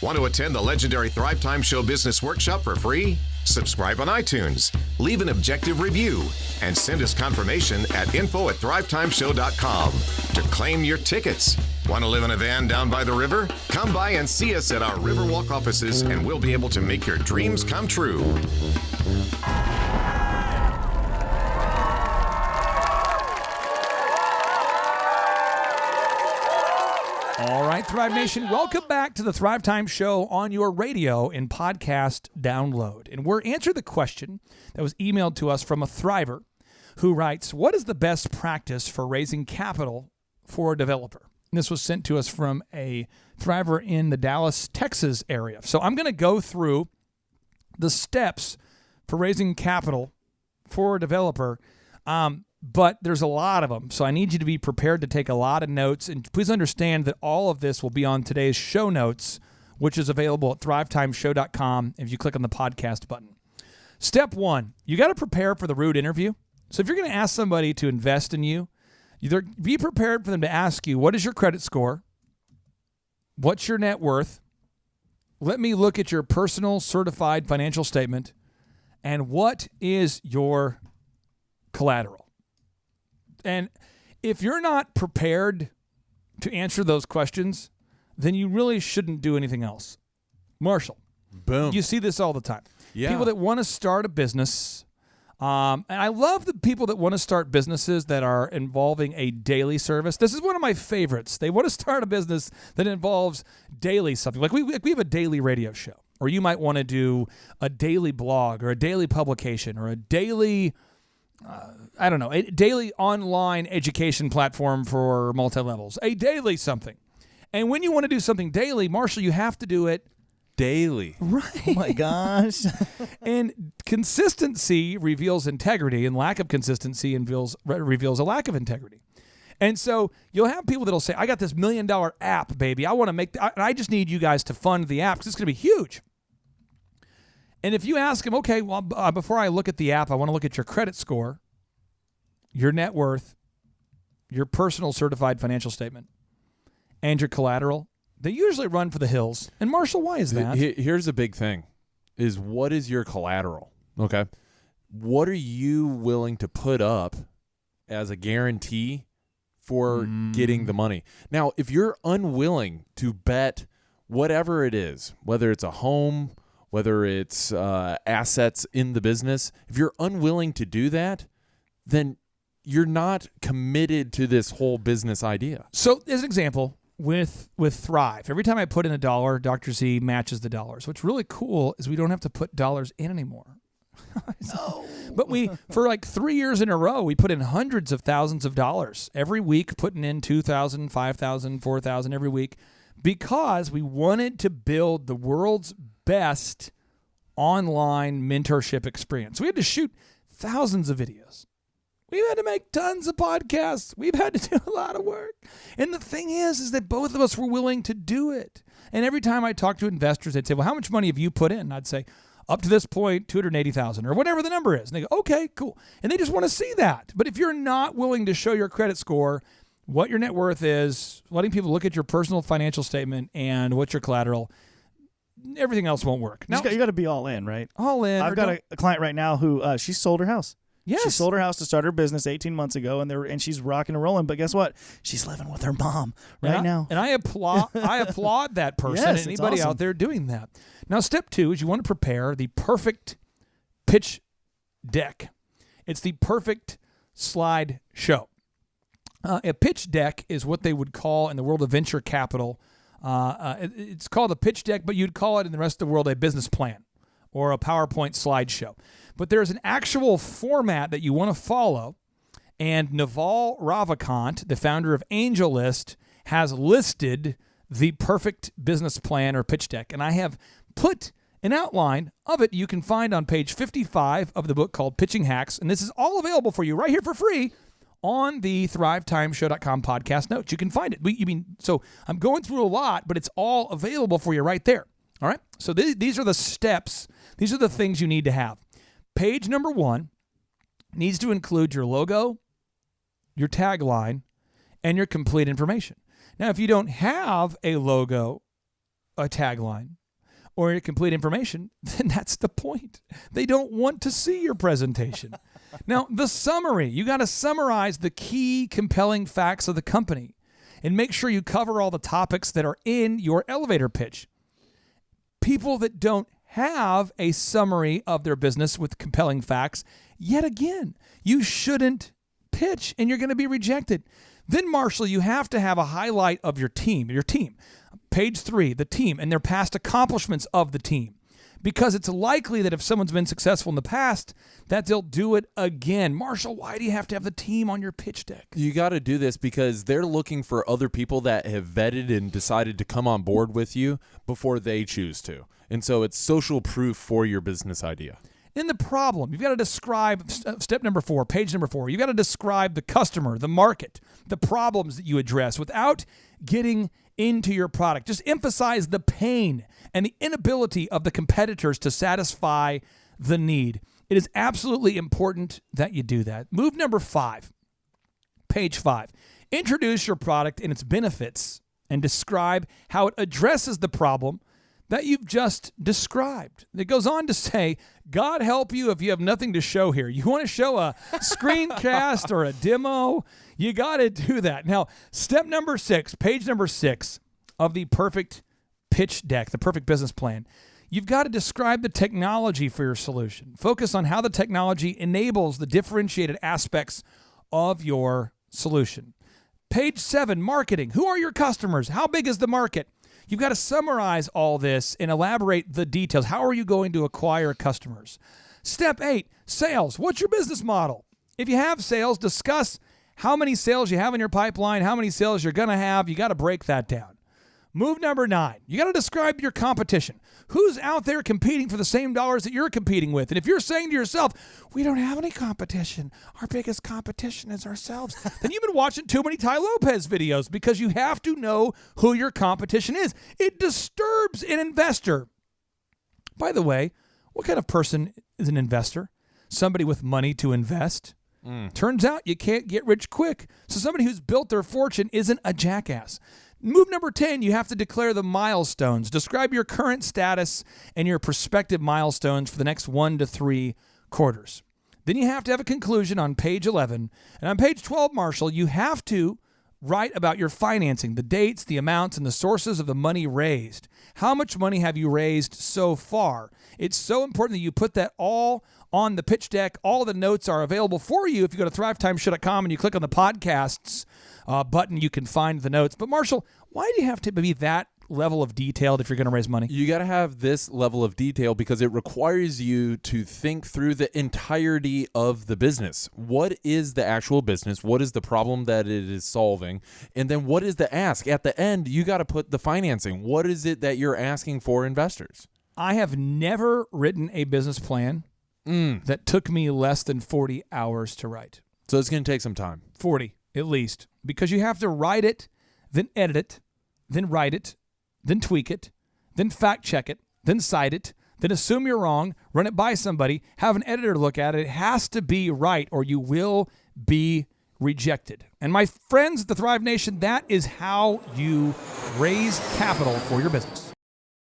Want to attend the legendary Thrivetime Show Business Workshop for free? Subscribe on iTunes, leave an objective review, and send us confirmation at info@thrivetimeshow.com to claim your tickets. Want to live in a van down by the river? Come by and see us at our Riverwalk offices, and we'll be able to make your dreams come true. All right, Thrive Nation, welcome back to the Thrivetime Show on your radio and podcast download. And we're answering the question that was emailed to us from a Thriver who writes, what is the best practice for raising capital for a developer? And this was sent to us from a Thriver in the Dallas, Texas area. So I'm going to go through the steps for raising capital for a developer. But there's a lot of them, so I need you to be prepared to take a lot of notes. And please understand that all of this will be on today's show notes, which is available at thrivetimeshow.com if you click on the podcast button. Step one, you got to prepare for the rude interview. So if you're going to ask somebody to invest in you, either be prepared for them to ask you, what is your credit score? What's your net worth? Let me look at your personal certified financial statement. And what is your collateral? And if you're not prepared to answer those questions, then you really shouldn't do anything else. Marshall. Boom. You see this all the time. Yeah. People that want to start a business. And I love the people that want to start businesses that are involving a daily service. This is one of my favorites. They want to start a business that involves daily something. Like we have a daily radio show, or you might want to do a daily blog or a daily publication or a daily... a daily online education platform for multi-levels, a daily something. And when you want to do something daily, Marshall, you have to do it daily. Right. Oh my gosh. And consistency reveals integrity, and lack of consistency reveals a lack of integrity. And so you'll have people that'll say, I got this $1 million app, baby. I want to make, I just need you guys to fund the app because it's going to be huge. And if you ask them, okay, well, before I look at the app, I want to look at your credit score, your net worth, your personal certified financial statement, and your collateral, they usually run for the hills. And Marshall, why is that? Here's the big thing, is what is your collateral? Okay. What are you willing to put up as a guarantee for getting the money? Now, if you're unwilling to bet whatever it is, whether it's a home, whether it's assets in the business, if you're unwilling to do that, then you're not committed to this whole business idea. So as an example, with Thrive, every time I put in $1, Dr. Z matches the dollars. What's really cool is we don't have to put dollars in anymore. No. But for like 3 years in a row, we put in hundreds of thousands of dollars every week, putting in $2,000, $5,000, $4,000 every week, because we wanted to build the world's best online mentorship experience. We had to shoot thousands of videos. We've had to make tons of podcasts. We've had to do a lot of work. And the thing is that both of us were willing to do it. And every time I talk to investors, they'd say, well, how much money have you put in? And I'd say, up to this point, $280,000 or whatever the number is. And they go, okay, cool. And they just want to see that. But if you're not willing to show your credit score, what your net worth is, letting people look at your personal financial statement and what's your collateral, everything else won't work. Now, you got to be all in, right? All in. I've got a client right now who she sold her house. Yes. She sold her house to start her business 18 months ago, and she's rocking and rolling. But guess what? She's living with her mom now. And I applaud that person and anybody out there doing that. Now, step 2 is you want to prepare the perfect pitch deck. It's the perfect slide show. A pitch deck is what they would call in the world of venture capital. It's called a pitch deck, but you'd call it in the rest of the world a business plan or a PowerPoint slideshow. But there's an actual format that you want to follow, and Naval Ravikant, the founder of AngelList, has listed the perfect business plan or pitch deck. And I have put an outline of it you can find on page 55 of the book called Pitching Hacks. And this is all available for you right here for free on the thrivetimeshow.com podcast notes. You can find it. So I'm going through a lot, but it's all available for you right there. All right? So these are the steps. These are the things you need to have. Page number 1 needs to include your logo, your tagline, and your complete information. Now, if you don't have a logo a tagline or your complete information, then that's the point. They don't want to see your presentation. Now, the summary, you got to summarize the key compelling facts of the company and make sure you cover all the topics that are in your elevator pitch. People that don't have a summary of their business with compelling facts, yet again, you shouldn't pitch and you're going to be rejected. Then, Marshall, you have to have a highlight of your team. Page 3, the team, and their past accomplishments of the team. Because it's likely that if someone's been successful in the past, that they'll do it again. Marshall, why do you have to have the team on your pitch deck? You got to do this because they're looking for other people that have vetted and decided to come on board with you before they choose to. And so it's social proof for your business idea. In the problem, you've got to describe, step number 4, page number 4, you've got to describe the customer, the market, the problems that you address without getting into your product. Just emphasize the pain and the inability of the competitors to satisfy the need. It is absolutely important that you do that. Move number 5, page 5. Introduce your product and its benefits and describe how it addresses the problem that you've just described. It goes on to say, God help you if you have nothing to show here. You want to show a screencast or a demo, you got to do that. Now, step number 6, page number 6 of the perfect pitch deck, the perfect business plan. You've got to describe the technology for your solution. Focus on how the technology enables the differentiated aspects of your solution. Page 7, marketing. Who are your customers? How big is the market? You've got to summarize all this and elaborate the details. How are you going to acquire customers? Step 8, sales. What's your business model? If you have sales, discuss how many sales you have in your pipeline, how many sales you're going to have. You got to break that down. Move number 9, you got to describe your competition. Who's out there competing for the same dollars that you're competing with? And if you're saying to yourself, we don't have any competition, our biggest competition is ourselves, then you've been watching too many Ty Lopez videos because you have to know who your competition is. It disturbs an investor. By the way, what kind of person is an investor? Somebody with money to invest. Turns out you can't get rich quick. So somebody who's built their fortune isn't a jackass. Move number 10, you have to declare the milestones. Describe your current status and your prospective milestones for the next 1 to 3 quarters. Then you have to have a conclusion on page 11. And on page 12, Marshall, you have to write about your financing, the dates, the amounts, and the sources of the money raised. How much money have you raised so far? It's so important that you put that all on the pitch deck. All the notes are available for you. If you go to thrivetimeshow.com and you click on the podcasts button, you can find the notes. But Marshall, why do you have to be that level of detailed if you're going to raise money? You got to have this level of detail because it requires you to think through the entirety of the business. What is the actual business? What is the problem that it is solving? And then what is the ask? At the end, you got to put the financing. What is it that you're asking for investors? I have never written a business plan that took me less than 40 hours to write. So it's going to take some time. 40 at least, because you have to write it, then edit it, then write it, then tweak it, then fact check it, then cite it, then assume you're wrong, run it by somebody, have an editor look at it. It has to be right or you will be rejected. And my friends at the Thrive Nation, that is how you raise capital for your business.